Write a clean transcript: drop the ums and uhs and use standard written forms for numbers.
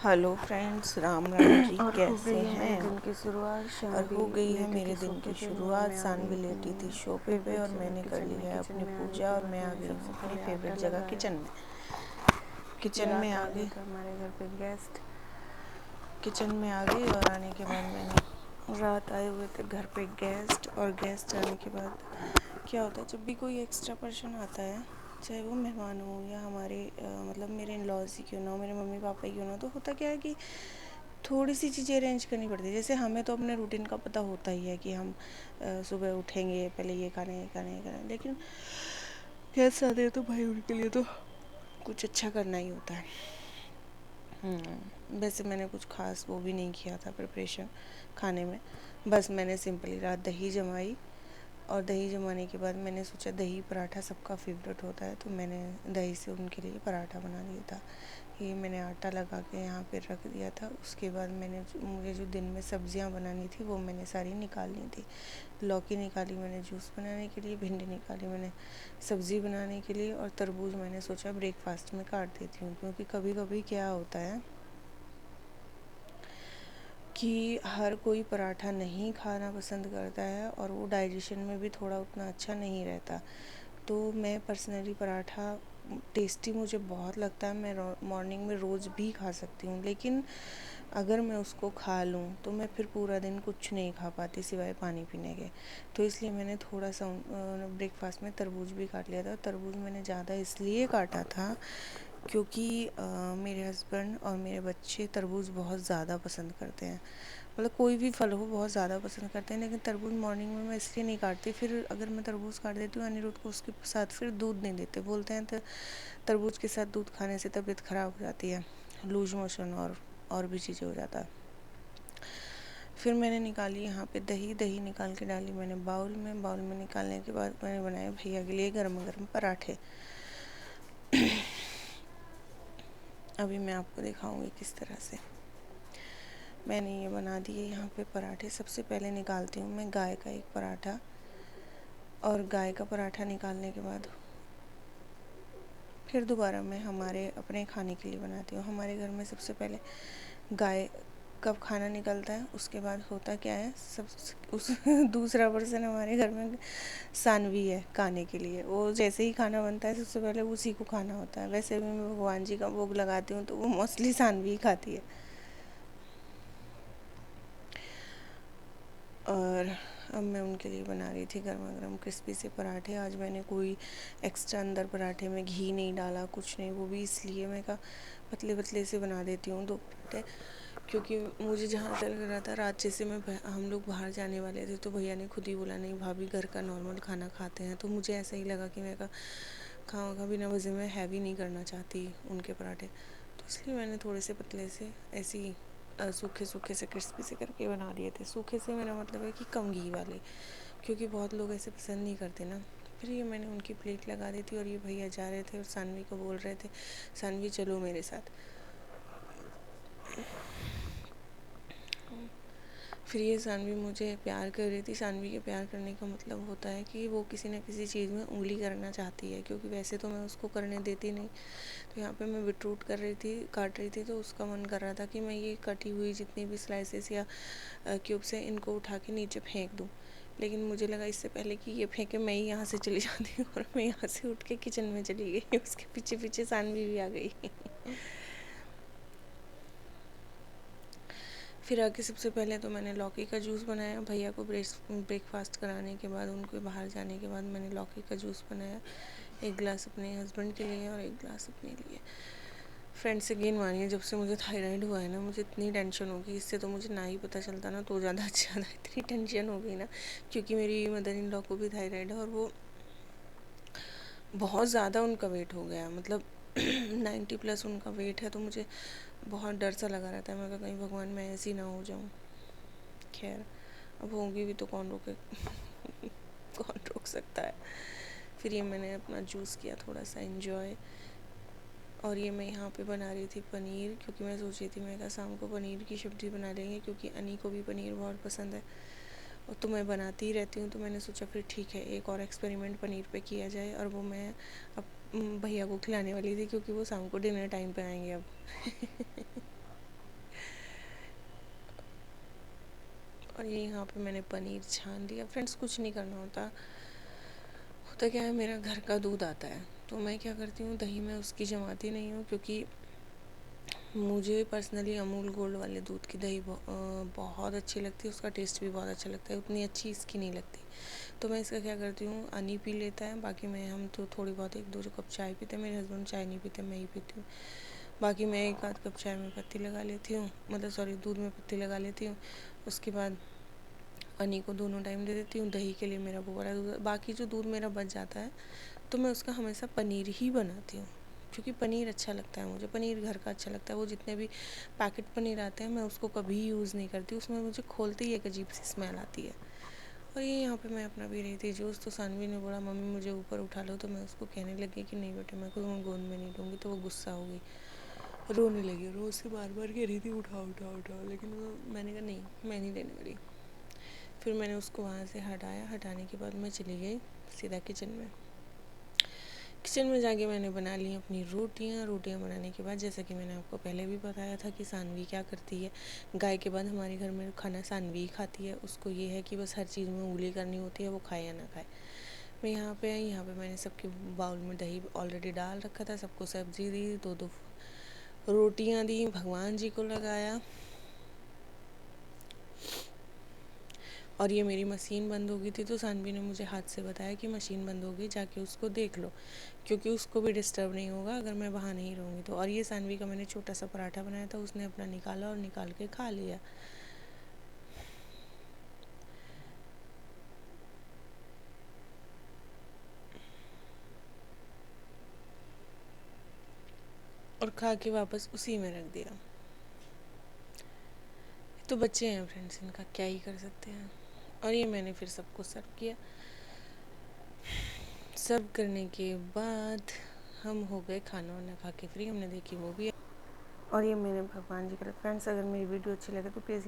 Hello friends, Ram Ram ji. और हो कैसे गई है मेरे हैं? दिन की शुरुआत। और शानवी हो गई है लेटी मेरे थी दिन सोफे की पे, शुरुआत। मैं आ सानवी गई लेटी थी अपनी सोफे पे फेवरेट और जगह मैंने कर किचन ली में। है किचन अपनी में आने पूजा के और बाद मैं आ मैंने गई हूँ सबसे अपनी पहले आटा फेवरेट जगह लगाया। किचन में। किचन में रात आ आ गए गई। थे हमारे घर पे गेस्ट। किचन में आ गई और आने के बाद मैंने रात आए हुए थे घर पे गेस्ट, और गेस्ट आने के बाद क्या होता है, जब भी कोई एक्स्ट्रा पर्सन आता है, चाहे वो मेहमान हो या हमारे मतलब मेरे इन लॉज ही क्यों ना हो, मेरे मम्मी पापा ही क्यों ना हो, तो होता क्या है कि थोड़ी सी चीज़ें अरेंज करनी पड़ती है। जैसे हमें तो अपने रूटीन का पता होता ही है कि हम सुबह उठेंगे, पहले ये खाना ये खाना ये खाना, लेकिन गेस्ट आते हैं तो भाई उनके लिए तो कुछ अच्छा करना ही होता है। वैसे मैंने कुछ खास वो भी नहीं किया था प्रिपरेशन खाने में। बस मैंने सिंपली रात दही जमाई, और दही जमाने के बाद मैंने सोचा दही पराठा सबका फेवरेट होता है, तो मैंने दही से उनके लिए पराठा बना दिया था। ये मैंने आटा लगा के यहाँ पे रख दिया था। उसके बाद मुझे जो दिन में सब्जियाँ बनानी थी वो मैंने सारी निकाल ली थी। लौकी निकाली मैंने जूस बनाने के लिए, भिंडी निकाली मैंने सब्ज़ी बनाने के लिए, और तरबूज मैंने सोचा ब्रेकफास्ट में काट देती हूँ। क्योंकि कभी कभी क्या होता है कि हर कोई पराठा नहीं खाना पसंद करता है, और वो डाइजेशन में भी थोड़ा उतना अच्छा नहीं रहता। तो मैं पर्सनली पराठा टेस्टी मुझे बहुत लगता है, मैं मॉर्निंग में रोज़ भी खा सकती हूँ, लेकिन अगर मैं उसको खा लूँ तो मैं फिर पूरा दिन कुछ नहीं खा पाती सिवाय पानी पीने के। तो इसलिए मैंने थोड़ा सा ब्रेकफास्ट में तरबूज भी काट लिया था। तरबूज मैंने ज़्यादा इसलिए काटा था क्योंकि मेरे हस्बैंड और मेरे बच्चे तरबूज बहुत ज़्यादा पसंद करते हैं। मतलब कोई भी फल हो बहुत ज़्यादा पसंद करते हैं, लेकिन तरबूज मॉर्निंग में मैं इसलिए नहीं काटती। फिर अगर मैं तरबूज काट देती हूँ अनिरुद्ध को, उसके साथ फिर दूध नहीं देते, बोलते हैं तरबूज के साथ दूध खाने से तबीयत ख़राब हो जाती है, लूज मोशन और भी चीज़ें हो जाता है। फिर मैंने निकाली यहाँ पे दही, दही निकाल के डाली मैंने बाउल में निकालने के बाद मैंने बनाए भैया के लिए गर्म गर्म पराठे। अभी मैं आपको दिखाऊंगी किस तरह से मैंने ये बना दिए यहाँ पे पराठे। सबसे पहले निकालती हूँ मैं गाय का एक पराठा, और गाय का पराठा निकालने के बाद फिर दोबारा मैं हमारे अपने खाने के लिए बनाती हूँ। हमारे घर में सबसे पहले गाय कब खाना निकलता है, उसके बाद होता क्या है, सब उस दूसरा पर्सन हमारे घर में सानवी है खाने के लिए। वो जैसे ही खाना बनता है सबसे पहले उसी को खाना होता है। वैसे भी मैं भगवान जी का भोग लगाती हूँ तो वो मोस्टली सानवी ही खाती है। और अब मैं उनके लिए बना रही थी गर्मा गर्म क्रिस्पी से पराठे। आज मैंने कोई एक्स्ट्रा अंदर पराठे में घी नहीं डाला, कुछ नहीं। वो भी इसलिए मैं कहा पतले पतले से बना देती हूँ दो पराठे, क्योंकि मुझे जहाँ तक लग रहा था रात जैसे हम लोग बाहर जाने वाले थे तो भैया ने खुद ही बोला नहीं भाभी घर का नॉर्मल खाना खाते हैं। तो मुझे ऐसा ही लगा कि मैं खाऊँगा बिना वजह में हैवी नहीं करना चाहती उनके पराठे, तो इसलिए मैंने थोड़े से पतले से ऐसी सूखे सूखे से क्रिस्पी से करके बना दिए थे। सूखे से मेरा मतलब है कि कम घी वाले, क्योंकि बहुत लोग ऐसे पसंद नहीं करते ना। फिर ये मैंने उनकी प्लेट लगा दी थी, और ये भैया जा रहे थे और सानवी को बोल रहे थे सानवी चलो मेरे साथ। फिर ये सानवी मुझे प्यार कर रही थी। सानवी के प्यार करने का मतलब होता है कि वो किसी न किसी चीज़ में उंगली करना चाहती है, क्योंकि वैसे तो मैं उसको करने देती नहीं। तो यहाँ पे मैं बीटरूट काट रही थी, तो उसका मन कर रहा था कि मैं ये कटी हुई जितनी भी स्लाइसेस या क्यूब्स हैं इनको उठा के नीचे फेंक दूँ। लेकिन मुझे लगा इससे पहले कि ये फेंके मैं ही यहाँ से चली जाती हूँ, और मैं यहाँ से उठ के किचन में चली गई। उसके पीछे पीछे सानवी भी आ गई। फिर आके सबसे पहले तो मैंने लौकी का जूस बनाया। भैया को ब्रेकफास्ट कराने के बाद, उनको बाहर जाने के बाद मैंने लौकी का जूस बनाया। एक गिलास अपने हस्बैंड के लिए और एक गिलास अपने लिए। फ्रेंड्स अगेन मानिए, जब से मुझे थायराइड हुआ है ना, मुझे इतनी टेंशन हो गई। इससे तो मुझे ना ही पता चलता ना तो ज़्यादा अच्छा था। इतनी टेंशन हो गई ना, क्योंकि मेरी मदर इन लॉ को भी थायराइड है, और वो बहुत ज़्यादा उनका वेट हो गया, मतलब 90+ उनका वेट है। तो मुझे बहुत डर सा लगा रहता है। मैं कहीं भगवान मैं ऐसी ना हो जाऊँ। खैर अब होंगी भी तो कौन रोके कौन रोक सकता है। फिर ये मैंने अपना जूस किया थोड़ा सा एंजॉय। और ये मैं यहाँ पे बना रही थी पनीर, क्योंकि मैं सोच रही थी मैं शाम को पनीर की सब्ज़ी बना लेंगे, क्योंकि अनी को भी पनीर बहुत पसंद है और तो मैं बनाती ही रहती हूँ। तो मैंने सोचा फिर ठीक है एक और एक्सपेरिमेंट पनीर पे किया जाए, और वो मैं अब भैया को खिलाने वाली थी, क्योंकि वो शाम को डिनर टाइम पे आएंगे अब। और ये यहाँ पे मैंने पनीर छान लिया। फ्रेंड्स कुछ नहीं करना होता, होता क्या है, मेरा घर का दूध आता है तो मैं क्या करती हूँ, दही में उसकी जमाती नहीं हूँ, क्योंकि मुझे पर्सनली अमूल गोल्ड वाले दूध की दही बहुत अच्छी लगती है, उसका टेस्ट भी बहुत अच्छा लगता है, उतनी अच्छी इसकी नहीं लगती। तो मैं इसका क्या करती हूँ, अनी पी लेता है, बाकी मैं हम तो थोड़ी बहुत 1-2 कप चाय पीते हैं। मेरे हस्बैंड चाय नहीं पीते, मैं ही पीती हूँ। बाकी मैं 1 आध कप चाय में पत्ती लगा लेती हूँ, मतलब सॉरी दूध में पत्ती लगा लेती हूँ। उसके बाद अनी को दोनों टाइम दे देती हूँ। दही के लिए मेरा वो वाला दूध, बाकी जो दूध मेरा बच जाता है तो मैं उसका हमेशा पनीर ही बनाती हूँ, क्योंकि पनीर अच्छा लगता है मुझे, पनीर घर का अच्छा लगता है। वो जितने भी पैकेट पनीर आते हैं मैं उसको कभी यूज़ नहीं करती, उसमें मुझे खोलते ही एक अजीब सी स्मेल आती है। और ये यहाँ पे मैं अपना पी रही थी जूस, तो सानवी ने बोला मम्मी मुझे ऊपर उठा लो, तो मैं उसको कहने लगी कि नहीं बेटे मैं को गोद में नहीं लूँगी, तो वो गुस्सा हो गई, रोने लगी, रोज़ से बार बार कह रही थी उठाओ उठाओ उठाओ, लेकिन मैंने कहा नहीं मैं नहीं लेने वाली। फिर मैंने उसको वहाँ से हटाया, हटाने के बाद मैं चली गई सीधा किचन में। किचन में जाके मैंने बना ली अपनी रोटियाँ बनाने के बाद, जैसा कि मैंने आपको पहले भी बताया था कि सानवी क्या करती है, गाय के बाद हमारे घर में खाना सानवी ही खाती है। उसको ये है कि बस हर चीज़ में उंगली करनी होती है, वो खाए या ना खाए। मैं यहाँ पे आई, यहाँ पे मैंने सबके बाउल में दही ऑलरेडी डाल रखा था, सबको सब्जी दी, 2-2 रोटियाँ दी, भगवान जी को लगाया। और ये मेरी मशीन बंद हो गई थी, तो सानवी ने मुझे हाथ से बताया कि मशीन बंद हो गई, जाके उसको देख लो, क्योंकि उसको भी डिस्टर्ब नहीं होगा अगर मैं वहाँ नहीं रहूँगी तो। और ये सानवी का मैंने छोटा सा पराठा बनाया था, उसने अपना निकाला और निकाल के खा लिया। और खा के वापस उसी में रख दिया। तो बच्चे हैं फ्रेंड्स, इनका क्या ही कर सकते हैं। और ये मैंने फिर सबको सर्व किया। सर्व करने के बाद हम हो गए खाना वाना खा के फ्री, हमने देखी मूवी। और ये मेरे भगवान जी के लिए। फ्रेंड्स अगर मेरी वीडियो अच्छी लगे तो प्लीज़